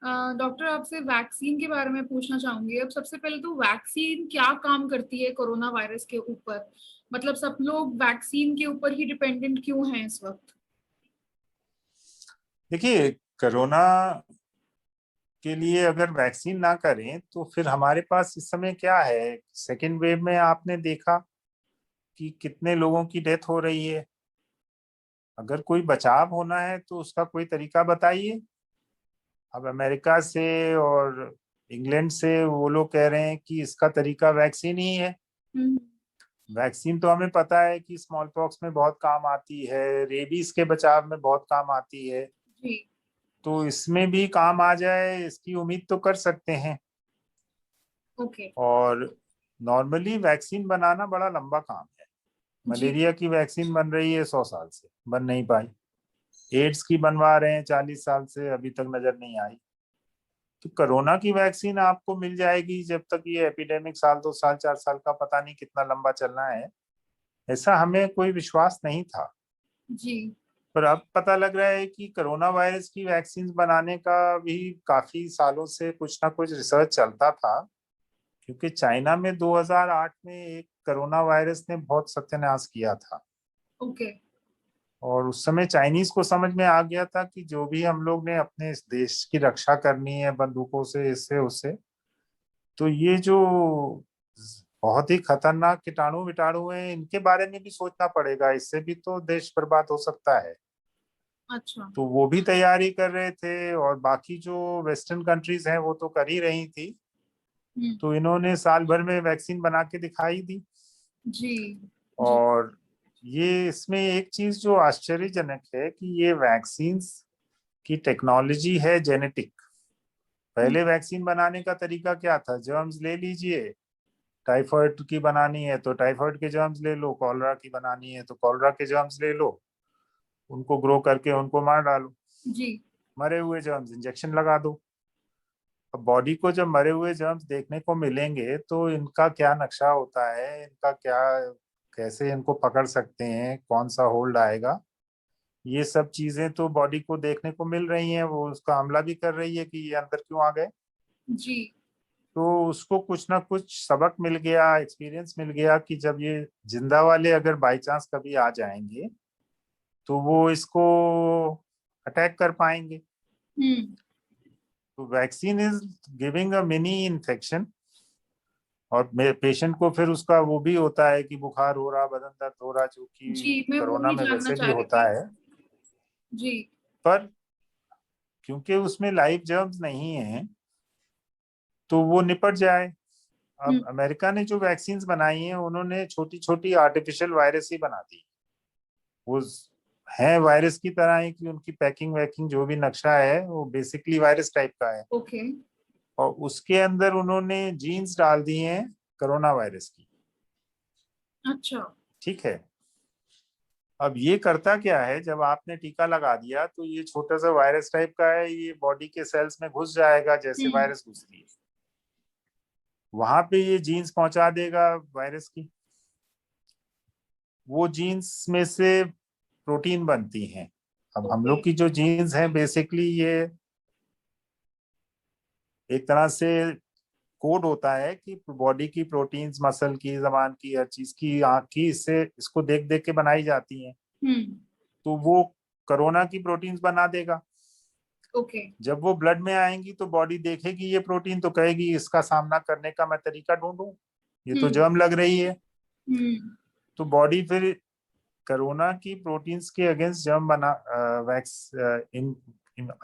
Doctor आपसे vaccine के बारे में पूछना चाहूंगी। अब सबसे पहले तो वैक्सीन क्या काम करती है कोरोना वायरस के ऊपर? मतलब सब लोग वैक्सीन के ऊपर ही डिपेंडेंट क्यों हैं इस वक्त? देखिए, कोरोना के लिए अगर वैक्सीन ना करें तो फिर हमारे पास इस समय क्या है। सेकेंड वेव में आपने देखा कि कितने लोगों की डेथ हो रही है। अगर कोई बचाव होना है तो उसका कोई तरीका बताइए। अब अमेरिका से और इंग्लैंड से वो लोग कह रहे हैं कि इसका तरीका वैक्सीन ही है। हम्म। वैक्सीन तो हमें पता है कि स्मॉल पॉक्स में बहुत काम आती है, रेबीज के बचाव में बहुत काम आती है। जी। तो इसमें भी काम आ जाए इसकी उम्मीद तो कर सकते हैं। ओके। और नॉर्मली वैक्सीन बनाना बड़ा लंबा काम है। जी। मलेरिया की वैक्सीन बन रही है 100 साल से, बन नहीं पाई। एड्स की बनवा रहे हैं 40 साल से, अभी तक नजर नहीं आई। तो कोरोना की वैक्सीन आपको मिल जाएगी जब तक ये एपिडेमिक साल 2 साल 4 साल का पता नहीं कितना लंबा चलना है, ऐसा हमें कोई विश्वास नहीं था। जी। पर अब पता लग रहा है कि कोरोना वायरस की वैक्सीन बनाने का भी काफी सालों से कुछ ना कुछ रिसर्च चलता था। क्योंकि चाइना में 2008 में एक कोरोना वायरस ने बहुत सत्यानाश किया था। ओके। और उस समय चाइनीज को समझ में आ गया था कि जो भी हम लोग ने अपने इस देश की रक्षा करनी है बंदूकों से, इससे उससे, तो ये जो बहुत ही खतरनाक कीटाणु विटाणु हैं इनके बारे में भी सोचना पड़ेगा, इससे भी तो देश बर्बाद हो सकता है। अच्छा। तो वो भी तैयारी कर रहे थे और बाकी जो वेस्टर्न कंट्रीज हैं वो तो कर ही रही थी। हम्म। तो इन्होंने साल भर में वैक्सीन बना के दिखाई दी। जी। जी। और ये इसमें एक चीज जो आश्चर्यजनक है कि ये वैक्सीन्स की टेक्नोलॉजी है जेनेटिक। हम्म। पहले वैक्सीन बनाने का तरीका क्या था, जर्म्स ले लीजिए। टाइफाइड की बनानी है तो टाइफाइड के जर्म्स ले लो, कॉलरा की बनानी है तो कॉलरा के जर्म्स ले लो, उनको ग्रो करके उनको मार डालो। जी। मरे हुए जर्म्स इंजेक्शन लगा दो। अब बॉडी को जब मरे हुए जर्म्स देखने को मिलेंगे तो इनका क्या नक्शा होता है, इनका क्या, कैसे इनको पकड़ सकते हैं, कौन सा होल्ड आएगा, ये सब चीजें तो बॉडी को देखने को मिल रही हैं। वो उसका हमला भी कर रही है कि ये अंदर क्यों आ गए। जी। तो उसको कुछ ना कुछ सबक मिल गया, एक्सपीरियंस मिल गया कि जब ये जिंदा वाले अगर बाई चांस कभी आ जाएंगे तो वो इसको अटैक कर पाएंगे। हम्म। तो vaccine is giving a mini infection. और मेरे पेशेंट को फिर उसका वो भी होता है कि बुखार हो रहा, बदन दर्द हो रहा, जो कि जी, मैं वो कोरोना ही में जानना वैसे भी चाह रही होता थी। है। जी। पर क्योंकि उसमें लाइव जर्म्स नहीं है तो वो निपट जाए। अब हम्म। अमेरिका ने जो वैक्सीन्स बनाई हैं उन्होंने छोटी छोटी आर्टिफिशियल वायरस ही बना दी। वो है वायरस की तरह ही कि उनकी पैकिंग वैकिंग जो भी नक्शा है वो बेसिकली वायरस टाइप का है। ओके। और उसके अंदर उन्होंने जीन्स डाल दी हैं कोरोना वायरस की। अच्छा। ठीक है। अब ये करता क्या है, जब आपने टीका लगा दिया तो ये छोटा सा वायरस टाइप का है, ये बॉडी के सेल्स में घुस जाएगा जैसे हम्म। वायरस घुस रही है। वहां पे ये जीन्स पहुंचा देगा वायरस की। वो जीन्स में से प्रोटीन बनती हैं। अब हम ओके। लोग की जो जीन्स हैं बेसिकली ये एक तरह से कोड होता है कि बॉडी की प्रोटीन्स, मसल की, जबान की, हर चीज की, आंख की, इससे इसको देख देख के बनाई जाती हैं। हम्म। तो वो कोरोना की प्रोटीन्स बना देगा। ओके। जब वो ब्लड में आएंगी तो बॉडी देखेगी ये प्रोटीन तो कहेगी इसका सामना करने का मैं तरीका ढूंढूं, ये तो हम्म। जर्म लग रही है। हम्म। तो बॉडी फिर कोरोना की प्रोटीन्स के अगेंस्ट जर्म बना वैक्स इन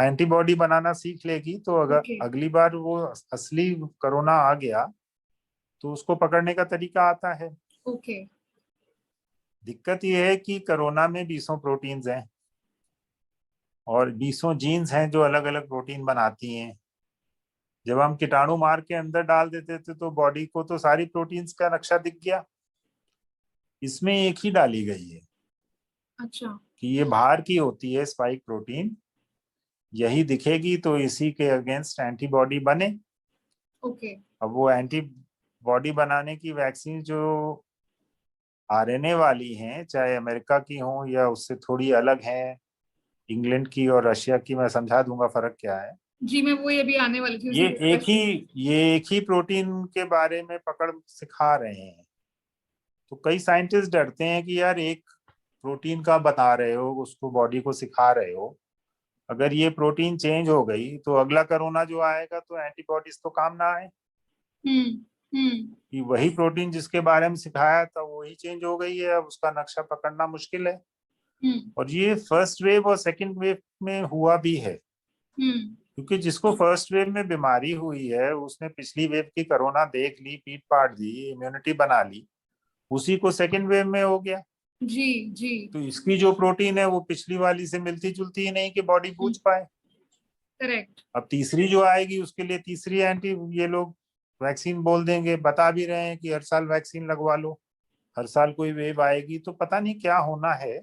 एंटीबॉडी बनाना सीख लेगी। तो अगर ओके। अगली बार वो असली कोरोना आ गया तो उसको पकड़ने का तरीका आता है। ओके। दिक्कत ये है कि कोरोना में 20 प्रोटीन्स हैं और 20 जीन्स हैं जो अलग अलग प्रोटीन बनाती हैं। जब हम कीटाणु मार के अंदर डाल देते थे तो बॉडी को तो सारी प्रोटीन्स का नक्शा दिख गया। इसमें एक ही डाली गई है अच्छा। कि ये बाहर की होती है स्पाइक प्रोटीन, यही दिखेगी तो इसी के अगेंस्ट एंटीबॉडी बने। ओके। अब वो एंटीबॉडी बनाने की वैक्सीन जो आरएनए वाली हैं, चाहे अमेरिका की हों या उससे थोड़ी अलग हैं, इंग्लैंड की और रशिया की, मैं समझा दूंगा फर्क क्या है। जी, मैं वो अभी आने वाली थी ये उसी पे एक ही क्वेश्चन। ये एक ही प्रोटीन के बारे में पकड़ सिखा रहे हैं। तो कई साइंटिस्ट डरते हैं कि यार एक प्रोटीन का बता रहे हो, उसको बॉडी को सिखा रहे हो, अगर ये प्रोटीन चेंज हो गई तो अगला कोरोना जो आएगा तो एंटीबॉडीज तो काम ना आए। हम्म। हम्म। कि वही प्रोटीन जिसके बारे में सिखाया था वही चेंज हो गई है, अब उसका नक्शा पकड़ना मुश्किल है। हम्म। और ये फर्स्ट वेव और सेकंड वेव में हुआ भी है। हम्म। क्योंकि जिसको फर्स्ट वेव में बीमारी हुई है उसने पिछली वेव की कोरोना देख ली, पीट पाट दी, इम्यूनिटी बना ली, उसी को सेकंड वेव में हो गया। जी। जी। तो इसकी जो प्रोटीन है वो पिछली वाली से मिलती जुलती ही नहीं कि बॉडी बूझ पाए। करेक्ट। अब तीसरी जो आएगी उसके लिए तीसरी एंटी ये लोग वैक्सीन बोल देंगे, बता भी रहे हैं कि हर साल वैक्सीन लगवा लो, हर साल कोई वेव आएगी, तो पता नहीं क्या होना है।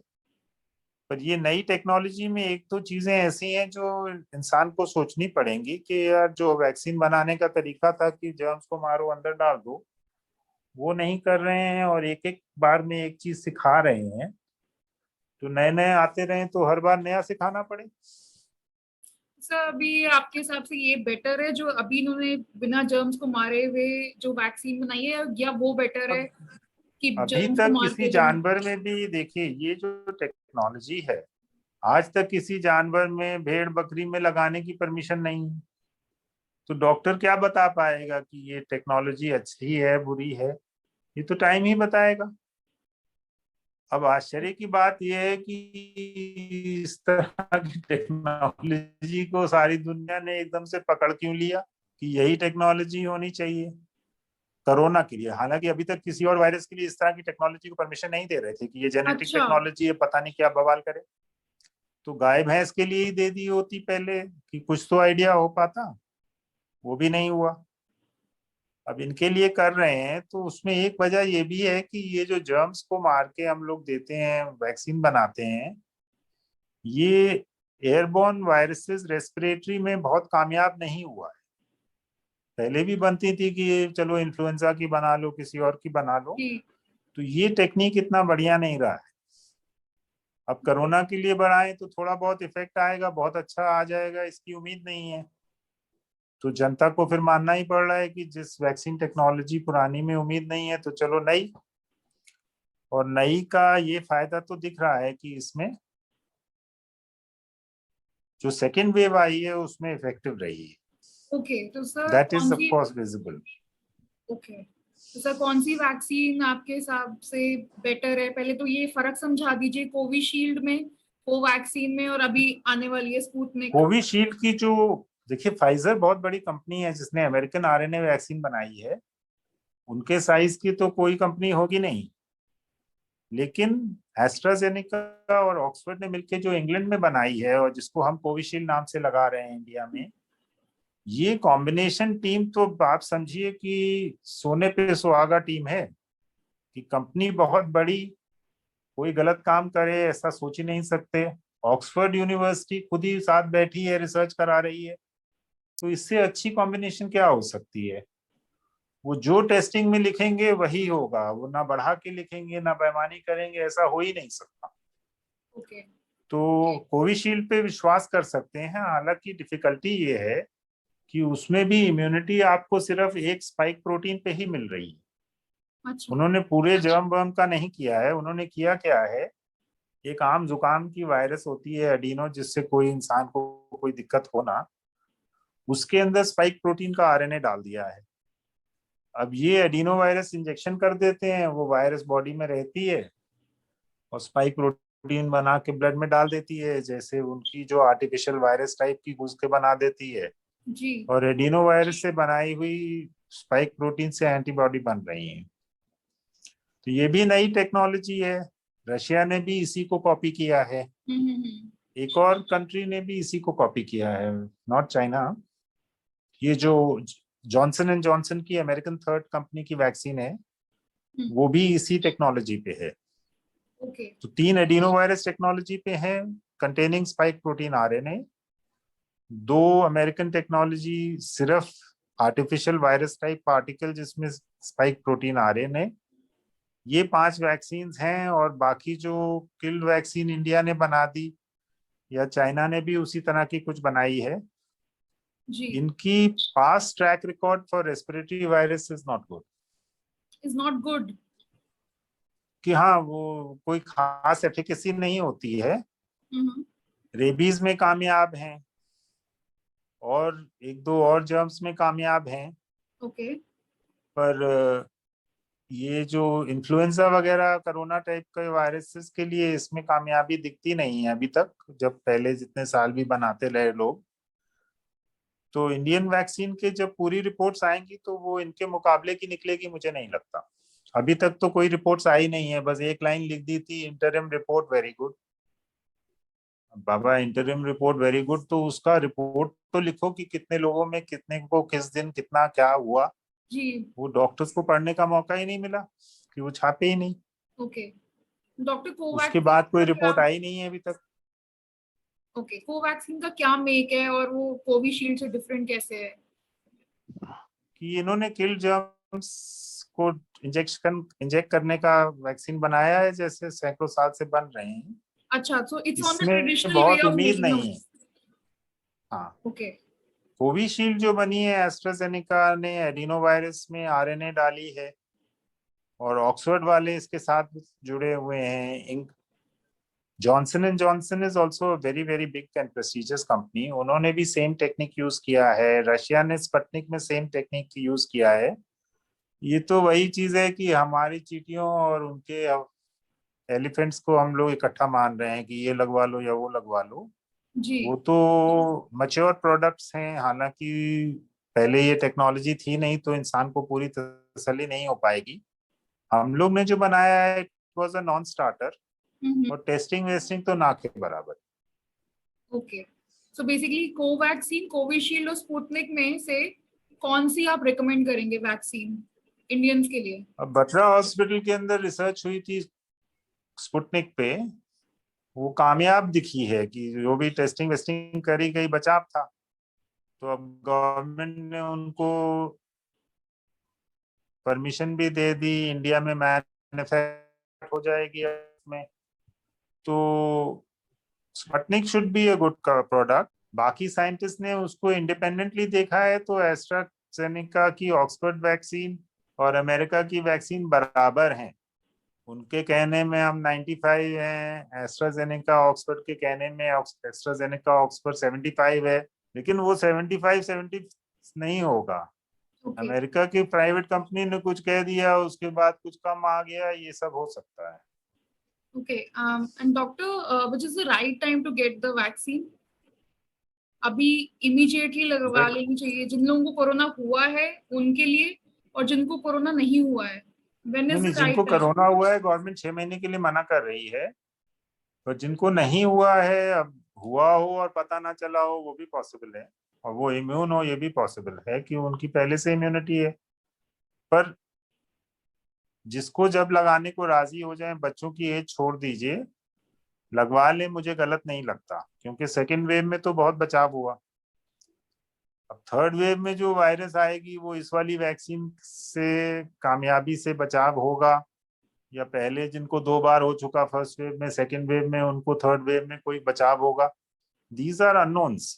पर ये नई टेक्नोलॉजी में एक दो चीजें ऐसी हैं जो इंसान को सोचनी पड़ेंगी कि यार जो वैक्सीन बनाने का तरीका था कि जर्म्स को मारो अंदर डाल दो, वो नहीं कर रहे हैं और एक एक बार में एक चीज सिखा रहे हैं। तो नए नए आते रहे तो हर बार नया सिखाना पड़े। सर, अभी आपके हिसाब से ये बेटर है जो अभी इन्होंने बिना जर्म्स को मारे हुए जो वैक्सीन बनाई है, या वो बेटर है अब कि अभी जर्म्स को तक मार किसी के जो। जानवर में भी देखिए ये जो टेक्नोलॉजी है, आज तक किसी जानवर में भेड़ बकरी में लगाने की परमिशन नहीं है। तो डॉक्टर क्या बता पाएगा कि ये टेक्नोलॉजी अच्छी है बुरी है? ये तो टाइम ही बताएगा। अब आश्चर्य की बात यह है कि इस तरह की टेक्नोलॉजी को सारी दुनिया ने एकदम से पकड़ क्यों लिया कि यही टेक्नोलॉजी होनी चाहिए कोरोना के लिए। हालांकि अभी तक किसी और वायरस के लिए इस तरह की टेक्नोलॉजी को परमिशन नहीं दे रहे थे कि ये जेनेटिक अच्छा। टेक्नोलॉजी है, पता नहीं क्या बवाल करे। तो गाय भैंस के लिए ही दे दी होती पहले कि कुछ तो आइडिया हो पाता, वो भी नहीं हुआ। अब इनके लिए कर रहे हैं तो उसमें एक वजह ये भी है कि ये जो जर्म्स को मार के हम लोग देते हैं, वैक्सीन बनाते हैं, ये एयरबॉर्न वायरसेस रेस्पिरेटरी में बहुत कामयाब नहीं हुआ है। पहले भी बनती थी कि ये चलो इन्फ्लुएंजा की बना लो, किसी और की बना लो, जी। तो ये टेक्निक इतना बढ़िया नहीं रहा है। अब कोरोना के लिए बनाए तो थोड़ा बहुत इफेक्ट आएगा, बहुत अच्छा आ जाएगा इसकी उम्मीद नहीं है। तो जनता को फिर मानना ही पड़ रहा है कि जिस वैक्सीन टेक्नोलॉजी पुरानी में उम्मीद नहीं है तो चलो नई। और नई का ये फायदा तो दिख रहा है कि इसमें जो सेकेंड वेव आई है उसमें इफेक्टिव रही है। ओके, तो सर दैट इज कौन ऑफ सी। Course visible. ओके, तो सर कौन सी वैक्सीन आपके हिसाब से बेटर है? पहले तो ये फर्क समझा दीजिए कोविशील्ड में, कोवैक्सीन में, और अभी आने वाली है स्पुतनिक। कोविशील्ड की जो, देखिए फाइजर बहुत बड़ी कंपनी है जिसने अमेरिकन आरएनए वैक्सीन बनाई है, उनके साइज की तो कोई कंपनी होगी नहीं। लेकिन एस्ट्राजेनेका और ऑक्सफोर्ड ने मिलकर जो इंग्लैंड में बनाई है और जिसको हम कोविशील्ड नाम से लगा रहे हैं इंडिया में, ये कॉम्बिनेशन टीम तो आप समझिए कि सोने पे सुहागा टीम है। कि कंपनी बहुत बड़ी, कोई गलत काम करे ऐसा सोच ही नहीं सकते। ऑक्सफोर्ड यूनिवर्सिटी खुद ही साथ बैठी है, रिसर्च करा रही है। तो इससे अच्छी कॉम्बिनेशन क्या हो सकती है? वो जो टेस्टिंग में लिखेंगे वही होगा, वो ना बढ़ा के लिखेंगे ना बेईमानी करेंगे, ऐसा हो ही नहीं सकता। ओके। तो कोविशील्ड पे विश्वास कर सकते हैं। हालांकि डिफिकल्टी ये है कि उसमें भी इम्यूनिटी आपको सिर्फ एक स्पाइक प्रोटीन पे ही मिल रही है। अच्छा। उन्होंने पूरे जर्म वर्म का नहीं किया है। उन्होंने किया क्या है, एक आम जुकाम की वायरस होती है एडिनो, जिससे कोई इंसान को कोई दिक्कत हो ना, उसके अंदर स्पाइक प्रोटीन का आरएनए डाल दिया है। अब ये एडिनो वायरस इंजेक्शन कर देते हैं, वो वायरस बॉडी में रहती है और स्पाइक प्रोटीन बना के ब्लड में डाल देती है, जैसे उनकी जो आर्टिफिशियल वायरस टाइप की घुस के बना देती है। जी। और एडिनो वायरस से बनाई हुई स्पाइक प्रोटीन से एंटीबॉडी बन रही है। तो ये भी नई टेक्नोलॉजी है। रशिया ने भी इसी को कॉपी किया है। एक और कंट्री ने भी इसी को कॉपी किया है, नॉट चाइना। ये जो जॉनसन एंड जॉनसन की अमेरिकन थर्ड कंपनी की वैक्सीन है, वो भी इसी टेक्नोलॉजी पे है। ओके। तो तीन एडिनो वायरस टेक्नोलॉजी पे है, कंटेनिंग स्पाइक प्रोटीन आरएनए। दो अमेरिकन टेक्नोलॉजी सिर्फ आर्टिफिशियल वायरस टाइप पार्टिकल जिसमें स्पाइक प्रोटीन आरएनए। ये पांच वैक्सीन हैं। और बाकी जो किल्ड वैक्सीन इंडिया ने बना दी या चाइना ने भी उसी तरह की कुछ बनाई है, जी। इनकी past track record for respiratory virus is not good. Is not good. कि हाँ, वो कोई खास एफिकेसी नहीं होती है। हम्म। रेबीज में कामयाब हैं और एक दो और जर्म्स में कामयाब हैं, ओके। पर ये जो इन्फ्लुएंजा वगैरह कोरोना टाइप के वायरसेस के लिए इसमें कामयाबी दिखती नहीं है अभी तक, जब पहले जितने साल भी बनाते रहे लोग। तो इंडियन वैक्सीन के जब पूरी रिपोर्ट्स आएंगी तो वो इनके मुकाबले की निकलेगी, मुझे नहीं लगता। अभी तक तो कोई रिपोर्ट्स आई नहीं है, बस एक लाइन लिख दी थी, इंटरिम रिपोर्ट वेरी गुड। बाबा, इंटरिम रिपोर्ट वेरी गुड तो उसका रिपोर्ट तो लिखो कि कितने लोगों में कितने को किस दिन कितना क्या हुआ। जी। वो डॉक्टर्स को पढ़ने का मौका ही नहीं मिला, कि वो छापे ही नहीं। ओके। डॉक्टर उसके कोवैक्सीन बाद कोई का क्या? रिपोर्ट आई नहीं है अभी तक। ओके, कोवैक्सीन का क्या मेक है और वो कोविशील्ड से डिफरेंट कैसे है? कि इन्होंने किल जर्म्स को इंजेक्ट करने का वैक्सीन बनाया है, जैसे सैकड़ों साल से बन रहे हैं। अच्छा, सो इट्स ऑन द इसमें ट्रेडिशनल वे बहुत ऑफ उम्मीद मेकिंग। नहीं है। हाँ, ओके। कोविशील्ड जो बनी है, एस्ट्राजेनेका ने एडिनो वायरस में आरएनए डाली है, और ऑक्सफोर्ड वाले इसके साथ जुड़े हुए हैं। Johnson and Johnson is also very very big and prestigious company, उन्होंने भी सेम टेक्निक यूज किया है। रशिया ने स्पुतनिक में सेम टेक्निक यूज किया है। ये तो वही चीज है कि हमारी चींटियों और उनके एलिफेंट्स को हम लोग इकट्ठा मान रहे हैं कि ये लगवा लो या वो लगवा लो। जी। वो तो मैच्योर प्रोडक्ट्स हैं, हालांकि पहले ये टेक्नोलॉजी थी नहीं, तो इंसान को पूरी तसल्ली नहीं हो पाएगी। हम लोग ने जो बनाया है, it was a non starter, और टेस्टिंग वेस्टिंग तो ना के बराबर। Okay, so basically Covaxin, Covishield और स्पुतनिक में से कौन सी आप रिकमेंड करेंगे वैक्सीन इंडियंस के लिए? अब बत्रा हॉस्पिटल के अंदर रिसर्च हुई थी स्पुतनिक पे, वो कामयाब दिखी है कि जो भी टेस्टिंग वेस्टिंग करी गई बचाव था। तो अब गवर्नमेंट ने उनको परमिशन भी दे दी, इंडिया में मैन्युफैक्चर हो जाएगी में। तो Sputnik should be a good product. बाकी साइंटिस्ट ने उसको इंडिपेंडेंटली देखा है, तो एस्ट्राजेनेका की ऑक्सफोर्ड वैक्सीन और अमेरिका की वैक्सीन बराबर हैं। उनके कहने में हम 95 हैं, एस्ट्राजेनेका ऑक्सफोर्ड के कहने में एस्ट्राजेनेका ऑक्सफोर्ड 75 है। लेकिन वो 75 70 नहीं होगा। ओके। अमेरिका की प्राइवेट कंपनी ने कुछ कह दिया, उसके बाद कुछ कम आ गया, ये सब हो सकता है। Okay, and doctor, which is the right time to get the vaccine? अभी इमीडिएटली लगवा देख, लेनी चाहिए जिन लोगों को कोरोना हुआ है उनके लिए, और जिनको कोरोना नहीं हुआ है, व्हेन नहीं इज नहीं, द जिनको राइट टाइम? कोरोना हुआ है गवर्नमेंट 6 महीने के लिए मना कर रही है। तो जिनको नहीं हुआ है, अब हुआ हो और पता ना चला हो, वो भी पॉसिबल है। और वो इम्यून हो, ये भी पॉसिबल है कि उनकी पहले से इम्यूनिटी है। पर जिसको जब लगाने को राजी हो जाए, बच्चों की एज छोड़ दीजिए, लगवा ले, मुझे गलत नहीं लगता, क्योंकि सेकेंड वेव में तो बहुत बचाव हुआ। अब थर्ड वेव में जो वायरस आएगी, वो इस वाली वैक्सीन से कामयाबी से बचाव होगा, या पहले जिनको 2 बार हो चुका फर्स्ट वेव में, सेकेंड वेव में, उनको थर्ड वेव में कोई बचाव होगा। These are unknowns.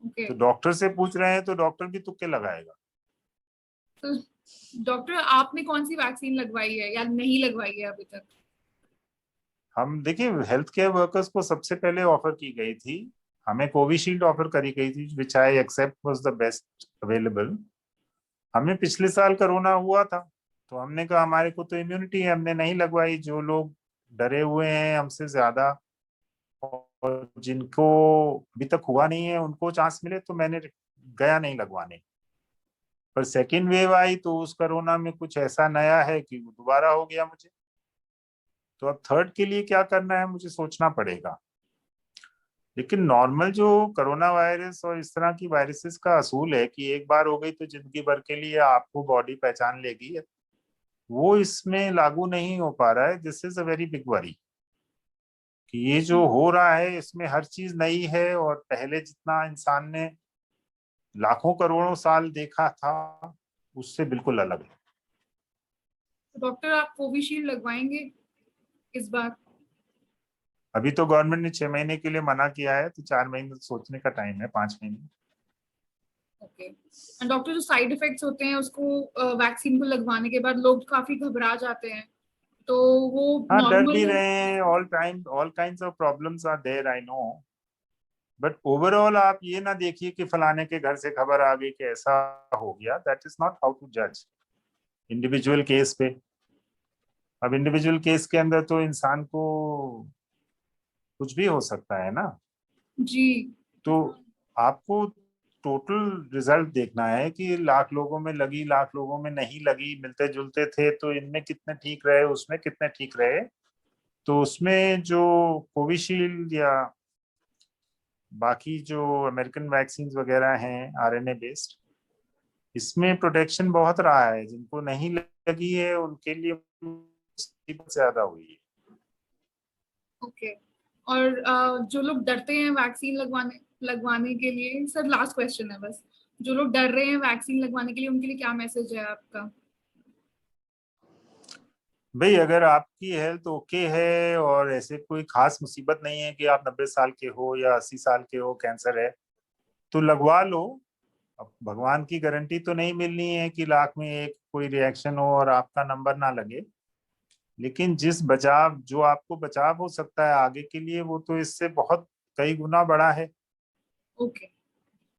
ओके, तो डॉक्टर से पूछ रहे हैं तो डॉक्टर भी तुक्के लगाएगा। तो डॉक्टर आपने कौन सी वैक्सीन लगवाई है या नहीं लगवाई है अभी तक? हम देखिए, हेल्थ केयर वर्कर्स को सबसे पहले ऑफर की गई थी, हमें कोविशील्ड ऑफर करी गई थी, which I accept was the best available. हमें पिछले साल कोरोना हुआ था, तो हमने कहा हमारे को तो इम्यूनिटी है, हमने नहीं लगवाई। जो लोग डरे हुए हैं हमसे ज्यादा, और जिनको अभी तक हुआ नहीं है, उनको चांस मिले, तो मैंने गया नहीं लगवाने। पर सेकेंड वेव आई तो उस कोरोना में कुछ ऐसा नया है कि वो दोबारा हो गया मुझे। तो अब थर्ड के लिए क्या करना है, मुझे सोचना पड़ेगा। लेकिन नॉर्मल जो कोरोना वायरस और इस तरह की वायरसेस का असूल है कि एक बार हो गई तो जिंदगी भर के लिए आपको बॉडी पहचान लेगी, वो इसमें लागू नहीं हो पा रहा है। This is a very big worry, कि ये जो हो रहा है इसमें हर चीज नई है, और पहले जितना इंसान ने लाखों करोड़ों साल देखा था, उससे बिल्कुल अलग है। तो डॉक्टर आप कोविशील्ड लगवाएंगे इस बार? अभी तो गवर्नमेंट ने 6 महीने के लिए मना किया है, तो 4 महीने सोचने का टाइम है, 5 महीने। ओके। एंड डॉक्टर, जो साइड इफेक्ट्स होते हैं उसको वैक्सीन को लगवाने के बाद लोग काफी घबरा जाते हैं, तो वो हाँ, डर भी नॉर्मल है? रहे हैं, all time all kinds of problems are there, I know. But overall आप ये ना देखिए कि फलाने के घर से खबर आ गई कि ऐसा हो गया। That is not how to जज इंडिविजुअल केस पे। अब इंडिविजुअल केस के अंदर तो इंसान को कुछ भी हो सकता है ना। जी। तो आपको टोटल रिजल्ट देखना है कि लाख लोगों में लगी, लाख लोगों में नहीं लगी, मिलते जुलते थे तो इनमें कितने ठीक रहे, उसमें कितने ठीक रहे। तो उसमें जो कोविशील्ड या बाकी जो अमेरिकन वैक्सीन वगैरह हैं आरएनए बेस्ड, इसमें प्रोटेक्शन बहुत रहा है। जिनको नहीं लगी है उनके लिए मुसीबत ज्यादा हुई है। ओके। और जो लोग डरते हैं वैक्सीन लगवाने लगवाने के लिए, सर लास्ट क्वेश्चन है बस, जो लोग डर रहे हैं वैक्सीन लगवाने के लिए उनके लिए क्या मैसेज है आपका? भाई, अगर आपकी हेल्थ ओके है और ऐसे कोई खास मुसीबत नहीं है कि आप 90 साल के हो या 80 साल के हो, कैंसर है, तो लगवा लो। अब भगवान की गारंटी तो नहीं मिलनी है कि लाख में एक कोई रिएक्शन हो और आपका नंबर ना लगे। लेकिन जिस बचाव जो आपको बचाव हो सकता है आगे के लिए, वो तो इससे बहुत कई गुना बड़ा है। ओके।